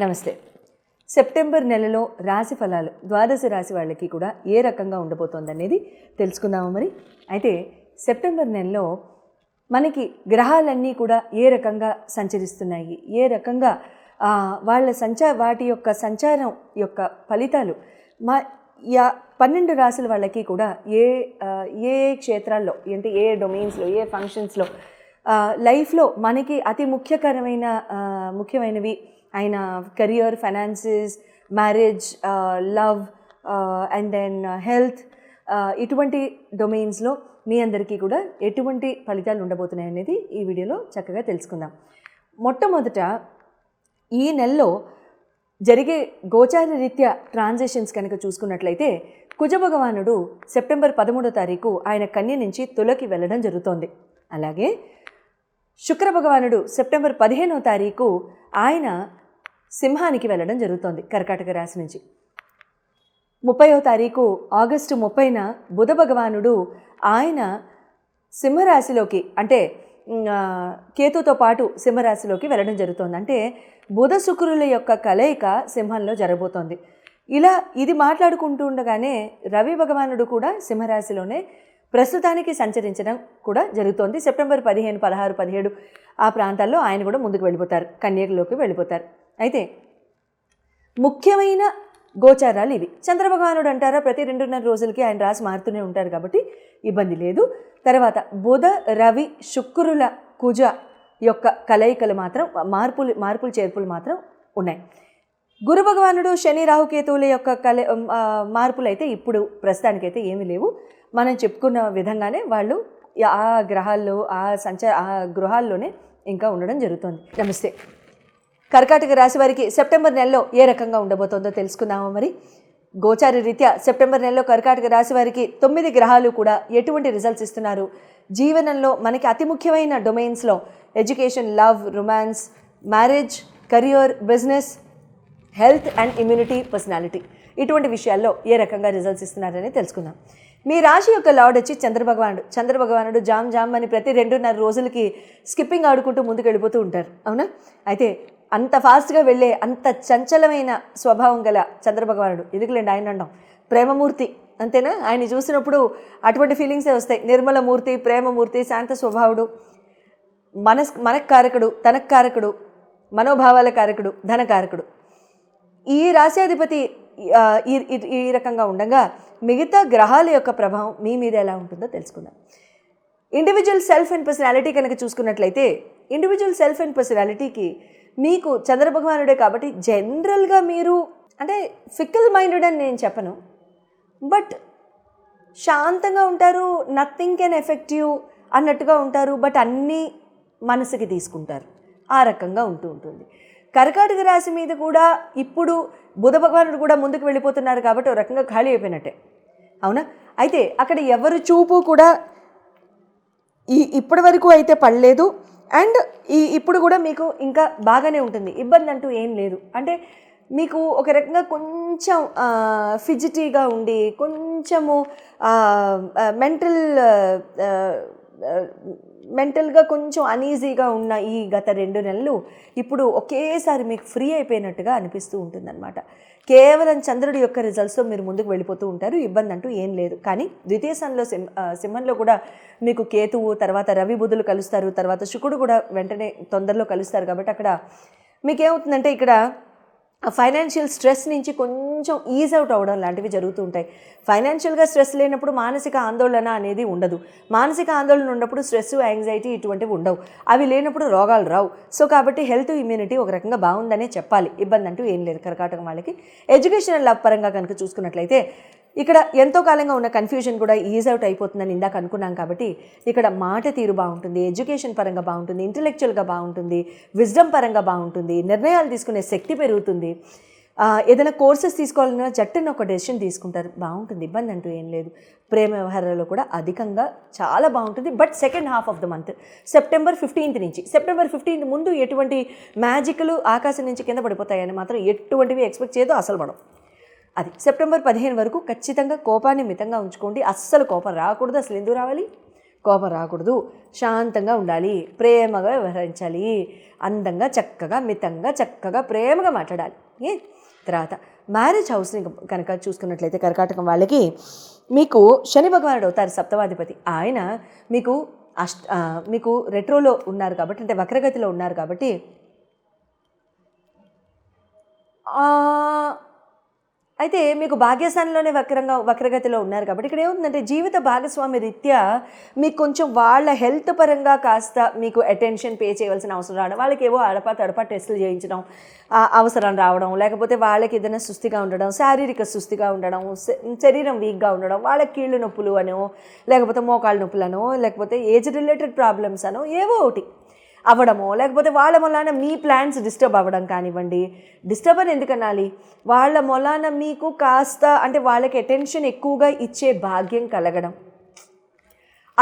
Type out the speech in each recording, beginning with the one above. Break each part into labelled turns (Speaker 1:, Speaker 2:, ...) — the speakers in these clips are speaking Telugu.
Speaker 1: నమస్తే. సెప్టెంబర్ నెలలో రాశి ఫలాలు ద్వాదశ రాశి వాళ్ళకి కూడా ఏ రకంగా ఉండబోతోందనేది తెలుసుకుందాము. మరి అయితే సెప్టెంబర్ నెలలో మనకి గ్రహాలన్నీ కూడా ఏ రకంగా సంచరిస్తున్నాయి, ఏ రకంగా వాటి యొక్క సంచారం యొక్క ఫలితాలు 12 రాశుల వాళ్ళకి కూడా ఏ క్షేత్రాల్లో అంటే ఏ డొమైన్స్లో ఏ ఫంక్షన్స్లో లైఫ్లో మనకి అతి ముఖ్యమైనవి అయిన career, finances, marriage, love and then health, ఇటువంటి డొమైన్స్లో మీ అందరికీ కూడా ఎటువంటి ఫలితాలు ఉండబోతున్నాయి అనేది ఈ వీడియోలో చక్కగా తెలుసుకుందాం. మొట్టమొదట ఈ నెలలో జరిగే గోచార రీత్యా ట్రాన్సిషన్స్ కనుక చూసుకున్నట్లయితే కుజభగవానుడు సెప్టెంబర్ 13వ తారీఖు ఆయన కన్య నుంచి తులకి వెళ్ళడం జరుగుతోంది. అలాగే శుక్ర భగవానుడు సెప్టెంబర్ 15వ తారీఖు ఆయన సింహానికి వెళ్ళడం జరుగుతోంది కర్కాటక రాశి నుంచి. 30వ తారీఖు ఆగస్టు 30న బుధ భగవానుడు ఆయన సింహరాశిలోకి అంటే కేతుతో పాటు సింహరాశిలోకి వెళ్ళడం జరుగుతోంది. అంటే బుధ శుక్రుల యొక్క కలయిక సింహంలో జరగబోతోంది. ఇది మాట్లాడుకుంటూ ఉండగానే రవి భగవానుడు కూడా సింహరాశిలోనే ప్రస్తుతానికి సంచరించడం కూడా జరుగుతోంది. సెప్టెంబర్ 15, 16, 17 ఆ ప్రాంతాల్లో ఆయన కూడా ముందుకు వెళ్ళిపోతారు, కన్యలోకి వెళ్ళిపోతారు. అయితే ముఖ్యమైన గోచారాలు ఇవి. చంద్రభగవానుడు అంటారా ప్రతి 2.5 రోజులకి ఆయన రాశి మారుతూనే ఉంటారు కాబట్టి ఇబ్బంది లేదు. తర్వాత బుధ, రవి, శుక్రుల, కుజ యొక్క కలయికలు మాత్రం మార్పులు చేర్పులు మాత్రం ఉన్నాయి. గురు భగవానుడు శని, రాహుకేతువుల యొక్క మార్పులు అయితే ఇప్పుడు ప్రస్తుతానికైతే ఏమీ లేవు. మనం చెప్పుకున్న విధంగానే వాళ్ళు ఆ గ్రహాల్లో ఆ గృహాల్లోనే ఇంకా ఉండడం జరుగుతుంది. నమస్తే. కర్కాటక రాశి వారికి సెప్టెంబర్ నెలలో ఏ రకంగా ఉండబోతోందో తెలుసుకుందాము. మరి గోచార రీత్యా సెప్టెంబర్ నెలలో కర్కాటక రాశి వారికి 9 గ్రహాలు కూడా ఎటువంటి రిజల్ట్స్ ఇస్తున్నారు, జీవనంలో మనకి అతి ముఖ్యమైన డొమైన్స్లో education, love, romance, marriage, career, business, health and immunity, personality, ఇటువంటి విషయాల్లో ఏ రకంగా రిజల్ట్స్ ఇస్తున్నారని తెలుసుకుందాం. మీ రాశి యొక్క లార్డ్ వచ్చి చంద్రభగవానుడు జామ్ అని ప్రతి 2.5 రోజులకి స్కిప్పింగ్ ఆడుకుంటూ ముందుకు వెళ్ళిపోతూ ఉంటారు. అవునా? అయితే అంత ఫాస్ట్గా వెళ్ళే అంత చంచలమైన స్వభావం గల చంద్రభగవానుడు, ఎందుకులేండి ఆయన అంటాం ప్రేమమూర్తి, అంతేనా? ఆయన చూసినప్పుడు అటువంటి ఫీలింగ్సే వస్తాయి. నిర్మలమూర్తి, ప్రేమమూర్తి, శాంత స్వభావుడు, మనకు కారకుడు, తనకు కారకుడు, మనోభావాల కారకుడు, ధనకారకుడు. ఈ రాశ్యాధిపతి ఈ రకంగా ఉండగా మిగతా గ్రహాల యొక్క ప్రభావం మీ మీద ఎలా ఉంటుందో తెలుసుకుందాం. ఇండివిజువల్ సెల్ఫ్ అండ్ పర్సనాలిటీ కనుక చూసుకున్నట్లయితే ఇండివిజువల్ సెల్ఫ్ అండ్ పర్సనాలిటీకి మీకు చంద్రభగవానుడే కాబట్టి జనరల్గా మీరు అంటే ఫిక్కల్ మైండెడ్ అని నేను చెప్పను, బట్ శాంతంగా ఉంటారు, నథింగ్ కెన్ ఎఫెక్ట్ యూ అన్నట్టుగా ఉంటారు, బట్ అన్నీ మనసుకి తీసుకుంటారు. ఆ రకంగా ఉంటుంది. కర్కాటక రాశి మీద కూడా ఇప్పుడు బుధ భగవానుడు కూడా ముందుకు వెళ్ళిపోతున్నారు కాబట్టి ఒక రకంగా ఖాళీ అయిపోయినట్టే, అవునా? అయితే అక్కడ ఎవరి చూపు కూడా ఇప్పటి వరకు అయితే పడలేదు. అండ్ ఇప్పుడు కూడా మీకు ఇంకా బాగానే ఉంటుంది, ఇబ్బంది అంటూ ఏం లేదు. అంటే మీకు ఒక రకంగా కొంచెం ఫిజిటీగా ఉండి కొంచెము మెంటల్గా కొంచెం అనీజీగా ఉన్న ఈ గత 2 నెలలు ఇప్పుడు ఒకేసారి మీకు ఫ్రీ అయిపోయినట్టుగా అనిపిస్తూ ఉంటుందన్నమాట. కేవలం చంద్రుడి యొక్క రిజల్ట్స్తో మీరు ముందుకు వెళ్ళిపోతూ ఉంటారు, ఇబ్బంది అంటూ ఏం లేదు. కానీ ద్వితీయ స్థానంలో సింహంలో కూడా మీకు కేతువు, తర్వాత రవి, బుధులు కలుస్తారు, తర్వాత శుక్రుడు కూడా వెంటనే తొందరలో కలుస్తారు. కాబట్టి అక్కడ మీకేమవుతుందంటే ఇక్కడ ఫైనాన్షియల్ స్ట్రెస్ నుంచి కొంచెం ఈజ్ అవుట్ అవ్వడం లాంటివి జరుగుతూ ఉంటాయి. ఫైనాన్షియల్గా స్ట్రెస్ లేనప్పుడు మానసిక ఆందోళన అనేది ఉండదు. మానసిక ఆందోళన ఉన్నప్పుడు స్ట్రెస్, యాంగ్జైటీ ఇటువంటివి ఉండవు. అవి లేనప్పుడు రోగాలు రావు. సో కాబట్టి హెల్త్, ఇమ్యూనిటీ ఒక రకంగా బాగుందనే చెప్పాలి, ఇబ్బంది అంటూ ఏం లేదు కర్కాటకం వాళ్ళకి. ఎడ్యుకేషనల్ లవ్ పరంగా కనుక చూసుకున్నట్లయితే ఇక్కడ ఎంతో కాలంగా ఉన్న కన్ఫ్యూజన్ కూడా ఈజ్ అవుట్ అయిపోతుందని ఇందాక అనుకున్నాం. కాబట్టి ఇక్కడ మాట తీరు బాగుంటుంది, ఎడ్యుకేషన్ పరంగా బాగుంటుంది, ఇంటలెక్చువల్గా బాగుంటుంది, విజ్డమ్ పరంగా బాగుంటుంది, నిర్ణయాలు తీసుకునే శక్తి పెరుగుతుంది. ఏదైనా కోర్సెస్ తీసుకోవాలన్నా జట్టున ఒక డెసిషన్ తీసుకుంటారు, బాగుంటుంది, ఇబ్బంది అంటూ ఏం లేదు. ప్రేమ వ్యవహారాల్లో కూడా అధికంగా చాలా బాగుంటుంది. But second half of the month September 15 నుంచి సెప్టెంబర్ 15 ముందు ఎటువంటి మ్యాజిక్లు ఆకాశం నుంచి కింద పడిపోతాయని మాత్రం ఎటువంటివి ఎక్స్పెక్ట్ చేయదు, అసలు పడవు. అది సెప్టెంబర్ 15 వరకు ఖచ్చితంగా కోపాన్ని మితంగా ఉంచుకోండి. అస్సలు కోపం రాకూడదు. అసలు ఎందుకు రావాలి? కోపం రాకూడదు, శాంతంగా ఉండాలి, ప్రేమగా వ్యవహరించాలి, అందంగా చక్కగా మితంగా చక్కగా ప్రేమగా మాట్లాడాలి. తర్వాత మ్యారేజ్ హౌస్ని కనుక చూసుకున్నట్లయితే కర్కాటకం వాళ్ళకి మీకు శని భగవానుడు అవుతారు సప్తమాధిపతి. ఆయన మీకు మీకు రెట్రోలో ఉన్నారు కాబట్టి, అంటే వక్రగతిలో ఉన్నారు కాబట్టి అయితే మీకు భాగ్యస్థానంలోనే వక్రగతిలో ఉన్నారు కాబట్టి ఇక్కడ ఏముందంటే జీవిత భాగస్వామి రీత్యా మీకు కొంచెం వాళ్ళ హెల్త్ పరంగా కాస్త మీకు అటెన్షన్ పే చేయవలసిన అవసరం రావడం, వాళ్ళకి ఏవో తడప టెస్టులు చేయించడం అవసరం రావడం, లేకపోతే వాళ్ళకి ఏదైనా సుస్థిగా ఉండడం, శారీరక సుస్థిగా ఉండడం, శరీరం వీక్గా ఉండడం, వాళ్ళకి కీళ్ళు నొప్పులు అనో, లేకపోతే మోకాళ్ళ నొప్పులనో, లేకపోతే ఏజ్ రిలేటెడ్ ప్రాబ్లమ్స్ అనో ఏవో ఒకటి అవ్వడమో, లేకపోతే వాళ్ళ మొలాన మీ ప్లాన్స్ డిస్టర్బ్ అవ్వడం కానివ్వండి. డిస్టర్బ్ అని ఎందుకు అనాలి, వాళ్ళ మొలాన మీకు కాస్త అంటే వాళ్ళకి అటెన్షన్ ఎక్కువగా ఇచ్చే భాగ్యం కలగడం,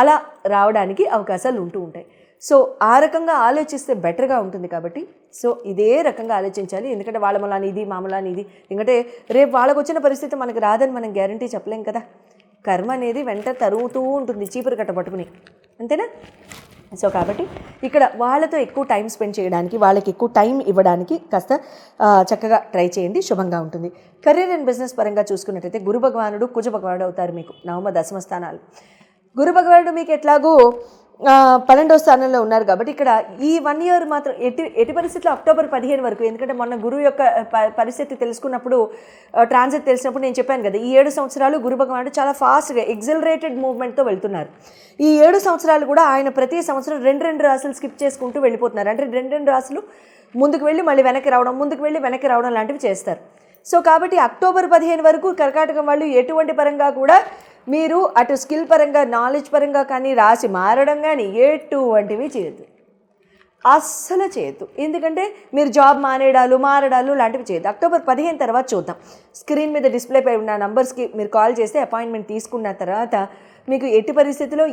Speaker 1: అలా రావడానికి అవకాశాలు ఉంటూ ఉంటాయి. సో ఆ రకంగా ఆలోచిస్తే బెటర్గా ఉంటుంది కాబట్టి సో ఇదే రకంగా ఆలోచించాలి. ఎందుకంటే వాళ్ళ మొలాన ఇది, మా మొలాన ఇది, ఎందుకంటే రేపు వాళ్ళకు వచ్చిన పరిస్థితి మనకు రాదని మనం గ్యారంటీ చెప్పలేం కదా. కర్మ అనేది వెంట తరుగుతూ ఉంటుంది చీపురు కట్ట పట్టుకుని, అంతేనా? సో కాబట్టి ఇక్కడ వాళ్ళతో ఎక్కువ టైం స్పెండ్ చేయడానికి, వాళ్ళకి ఎక్కువ టైం ఇవ్వడానికి కాస్త చక్కగా ట్రై చేయండి, శుభంగా ఉంటుంది. కెరీర్ అండ్ బిజినెస్ పరంగా చూసుకున్నట్టయితే గురు భగవానుడు కుజ భగవానుడు అవుతారు మీకు నవమ దశమ స్థానాలు. గురు భగవానుడు మీకు ఎట్లాగూ 12వ స్థానంలో ఉన్నారు కాబట్టి ఇక్కడ ఈ 1 year మాత్రం ఎట్టి పరిస్థితుల్లో అక్టోబర్ 15 వరకు, ఎందుకంటే మొన్న గురువు యొక్క పరిస్థితి తెలుసుకున్నప్పుడు, ట్రాన్సిట్ తెలిసినప్పుడు నేను చెప్పాను కదా, ఈ 7 సంవత్సరాలు గురు భగవానుడు చాలా ఫాస్ట్గా ఎగ్జిలరేటెడ్ మూవ్మెంట్తో వెళ్తున్నారు. ఈ 7 సంవత్సరాలు కూడా ఆయన ప్రతి సంవత్సరం 2 రాశులు స్కిప్ చేసుకుంటూ వెళ్ళిపోతున్నారు. అంటే 2 రాశులు ముందుకు వెళ్ళి మళ్ళీ వెనక్కి రావడం, ముందుకు వెళ్ళి వెనక్కి రావడం లాంటివి చేస్తారు. సో కాబట్టి అక్టోబర్ 15 వరకు కర్కాటకం వాళ్ళు ఎటువంటి పరంగా కూడా మీరు అటు స్కిల్ పరంగా, నాలెడ్జ్ పరంగా కానీ, రాసి మారడం కానీ ఎటువంటివి చేయొద్దు, అస్సలు చేయొద్దు. ఎందుకంటే మీరు జాబ్ మారడాలు లాంటివి చేయొద్దు. అక్టోబర్ 15 తర్వాత చూద్దాం. స్క్రీన్ మీద డిస్ప్లే పై ఉన్న నంబర్స్కి మీరు కాల్ చేస్తే అపాయింట్మెంట్ తీసుకున్న తర్వాత మీకు ఎట్టి పరిస్థితిలో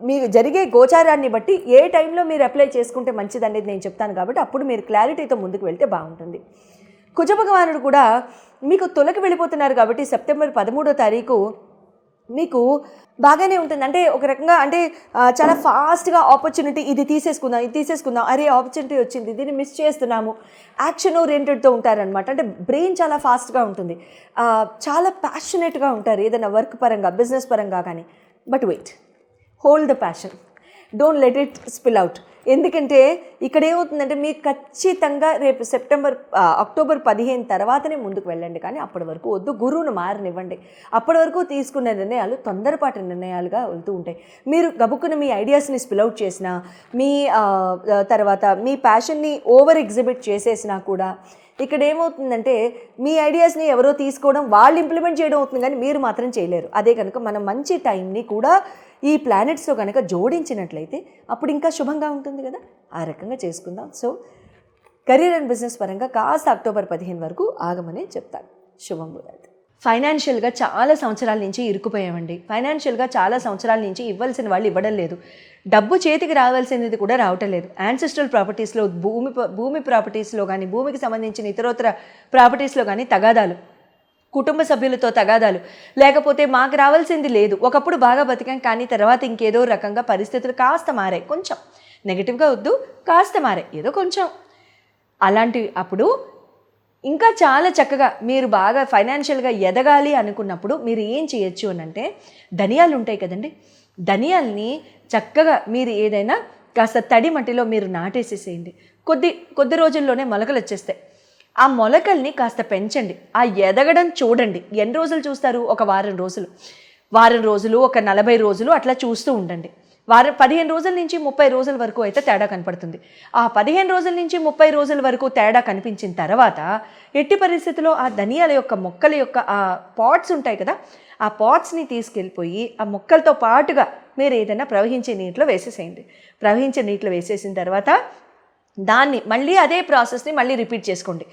Speaker 1: మీకు జరిగే గోచారాన్ని బట్టి ఏ టైంలో మీరు అప్లై చేసుకుంటే మంచిది అనేది నేను చెప్తాను. కాబట్టి అప్పుడు మీరు క్లారిటీతో ముందుకు వెళ్తే బాగుంటుంది. కుజ భగవానుడు కూడా మీకు తొలగి వెళ్ళిపోతున్నారు కాబట్టి సెప్టెంబర్ 13వ తారీఖు మీకు బాగానే ఉంటుంది. అంటే ఒక రకంగా అంటే చాలా ఫాస్ట్గా ఆపర్చునిటీ, ఇది తీసేసుకుందాం, అరే ఆపర్చునిటీ వచ్చింది, దీన్ని మిస్ చేస్తున్నాము, యాక్షన్ ఓరియంటెడ్తో ఉంటారనమాట. అంటే బ్రెయిన్ చాలా ఫాస్ట్గా ఉంటుంది, చాలా ప్యాషనేట్గా ఉంటారు ఏదైనా వర్క్ పరంగా, బిజినెస్ పరంగా కానీ. But wait, hold the passion, don't let it spill out. ఎందుకంటే ఇక్కడ ఏమవుతుందంటే మీకు ఖచ్చితంగా రేపు అక్టోబర్ 15 తర్వాతనే ముందుకు వెళ్ళండి, కానీ అప్పటి వరకు వద్దు, గురువును మారనివ్వండి. అప్పటి వరకు తీసుకున్న నిర్ణయాలు తొందరపాటు నిర్ణయాలుగా వెళ్తూ ఉంటాయి. మీరు గబుక్కున మీ ఐడియాస్ని స్పిల్ అవుట్ చేసినా, మీ తర్వాత మీ ప్యాషన్ని ఓవర్ ఎగ్జిబిట్ చేసేసినా కూడా ఇక్కడ ఏమవుతుందంటే మీ ఐడియాస్ని ఎవరో తీసుకోవడం, వాళ్ళు ఇంప్లిమెంట్ చేయడం అవుతుంది, కానీ మీరు మాత్రం చేయలేరు. అదే కనుక మనం మంచి టైంని కూడా ఈ ప్లానెట్స్తో కనుక జోడించినట్లయితే అప్పుడు ఇంకా శుభంగా ఉంటుంది కదా, ఆ రకంగా చేసుకుందాం. సో కెరీర్ అండ్ బిజినెస్ పరంగా కాస్త అక్టోబర్ 15 వరకు ఆగమని చెప్తాను. శుభం భూయాత్. ఫైనాన్షియల్గా చాలా సంవత్సరాల నుంచి ఇరుక్కుపోయామండి. ఫైనాన్షియల్గా చాలా సంవత్సరాల నుంచి ఇవ్వాల్సిన వాళ్ళు ఇవ్వడం లేదు, డబ్బు చేతికి రావాల్సినది కూడా రావటం లేదు. యాన్సెస్ట్రల్ ప్రాపర్టీస్లో, భూమి ప్రాపర్టీస్లో కానీ, భూమికి సంబంధించిన ఇతరోత్తర ప్రాపర్టీస్లో కానీ తగాదాలు, కుటుంబ సభ్యులతో తగాదాలు, లేకపోతే మాకు రావాల్సింది లేదు, ఒకప్పుడు బాగా బతికాం కానీ తర్వాత ఇంకేదో రకంగా పరిస్థితులు కాస్త మారాయి, కొంచెం నెగిటివ్గా వద్దు, కాస్త మారాయి ఏదో కొంచెం అలాంటివి. అప్పుడు ఇంకా చాలా చక్కగా మీరు బాగా ఫైనాన్షియల్గా ఎదగాలి అనుకున్నప్పుడు మీరు ఏం చేయొచ్చు అని అంటే, ధనియాలు ఉంటాయి కదండి, ధనియాల్ని చక్కగా మీరు ఏదైనా కాస్త తడి మట్టిలో మీరు నాటేసేసేయండి. కొద్ది రోజుల్లోనే మొలకలు వచ్చేస్తాయి. ఆ మొలకల్ని కాస్త పెంచండి, ఆ ఎదగడం చూడండి. ఎన్ని రోజులు చూస్తారు? ఒక వారం రోజులు, ఒక 40 రోజులు అట్లా చూస్తూ ఉండండి. 15 రోజుల నుంచి 30 రోజుల వరకు అయితే తేడా కనపడుతుంది. ఆ 15 రోజుల నుంచి 30 రోజుల వరకు తేడా కనిపించిన తర్వాత ఎట్టి పరిస్థితుల్లో ఆ ధనియాల యొక్క మొక్కల యొక్క ఆ పాట్స్ ఉంటాయి కదా, ఆ పాట్స్ని తీసుకెళ్ళిపోయి ఆ మొక్కలతో పాటుగా మీరు ఏదైనా ప్రవహించే నీటిలో వేసేసేయండి. ప్రవహించే నీటిలో వేసేసిన తర్వాత దాన్ని మళ్ళీ అదే ప్రాసెస్ని మళ్ళీ రిపీట్ చేసుకోండి.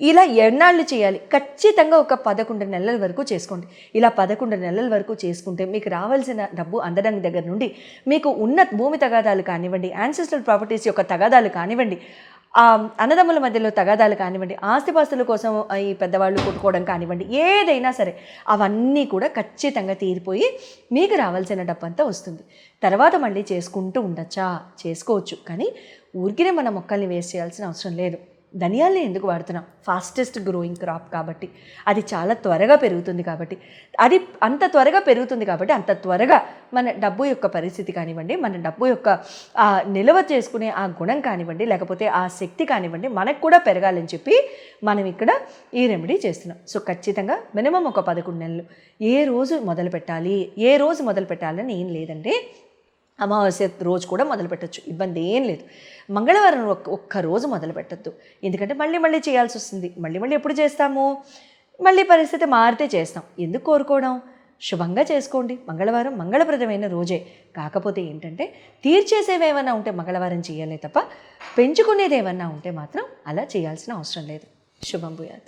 Speaker 1: ఇలా ఎన్నాళ్ళు చేయాలి? ఖచ్చితంగా ఒక 11 నెలల వరకు చేసుకోండి. ఇలా 11 నెలల వరకు చేసుకుంటే మీకు రావాల్సిన డబ్బు అందడానికి దగ్గర నుండి మీకు ఉన్న భూమి తగాదాలు కానివ్వండి, యాన్సెస్ట్రల్ ప్రాపర్టీస్ యొక్క తగాదాలు కానివ్వండి, అన్నదమ్ముల మధ్యలో తగాదాలు కానివ్వండి, ఆస్తిపాస్తుల కోసం ఈ పెద్దవాళ్ళు కొట్టుకోవడం కానివ్వండి, ఏదైనా సరే అవన్నీ కూడా ఖచ్చితంగా తీరిపోయి మీకు రావాల్సిన డబ్బంతా వస్తుంది. తర్వాత మళ్ళీ చేసుకుంటూ ఉండొచ్చా? చేసుకోవచ్చు. కానీ ఊరికినే మన మొక్కల్ని వేస్ట్ చేయాల్సిన అవసరం లేదు. ధనియాల్ని ఎందుకు వాడుతున్నాం? ఫాస్టెస్ట్ గ్రోయింగ్ క్రాప్ కాబట్టి, అది చాలా త్వరగా పెరుగుతుంది కాబట్టి, అది అంత త్వరగా పెరుగుతుంది కాబట్టి అంత త్వరగా మన డబ్బు యొక్క పరిస్థితి కానివ్వండి, మన డబ్బు యొక్క నిల్వ చేసుకునే ఆ గుణం కానివ్వండి, లేకపోతే ఆ శక్తి కానివ్వండి మనకు కూడా పెరగాలని చెప్పి మనం ఇక్కడ ఈ రెమెడీ చేస్తున్నాం. సో ఖచ్చితంగా మినిమం ఒక 11 నెలలు ఏ రోజు మొదలు పెట్టాలని ఏం లేదండి. అమావాస్య రోజు కూడా మొదలు పెట్టచ్చు, ఇబ్బంది ఏం లేదు. మంగళవారం ఒక్క రోజు మొదలు పెట్టద్దు, ఎందుకంటే మళ్ళీ చేయాల్సి వస్తుంది. మళ్ళీ ఎప్పుడు చేస్తాము? మళ్ళీ పరిస్థితి మారితే చేస్తాం. ఎందుకు కోరుకోవడం? శుభంగా చేసుకోండి. మంగళవారం మంగళప్రదమైన రోజే. కాకపోతే ఏంటంటే తీర్చేసేవి ఏమన్నా ఉంటే మంగళవారం చేయాలి తప్ప పెంచుకునేది ఏమన్నా ఉంటే మాత్రం అలా చేయాల్సిన అవసరం లేదు. శుభం భూయాత్.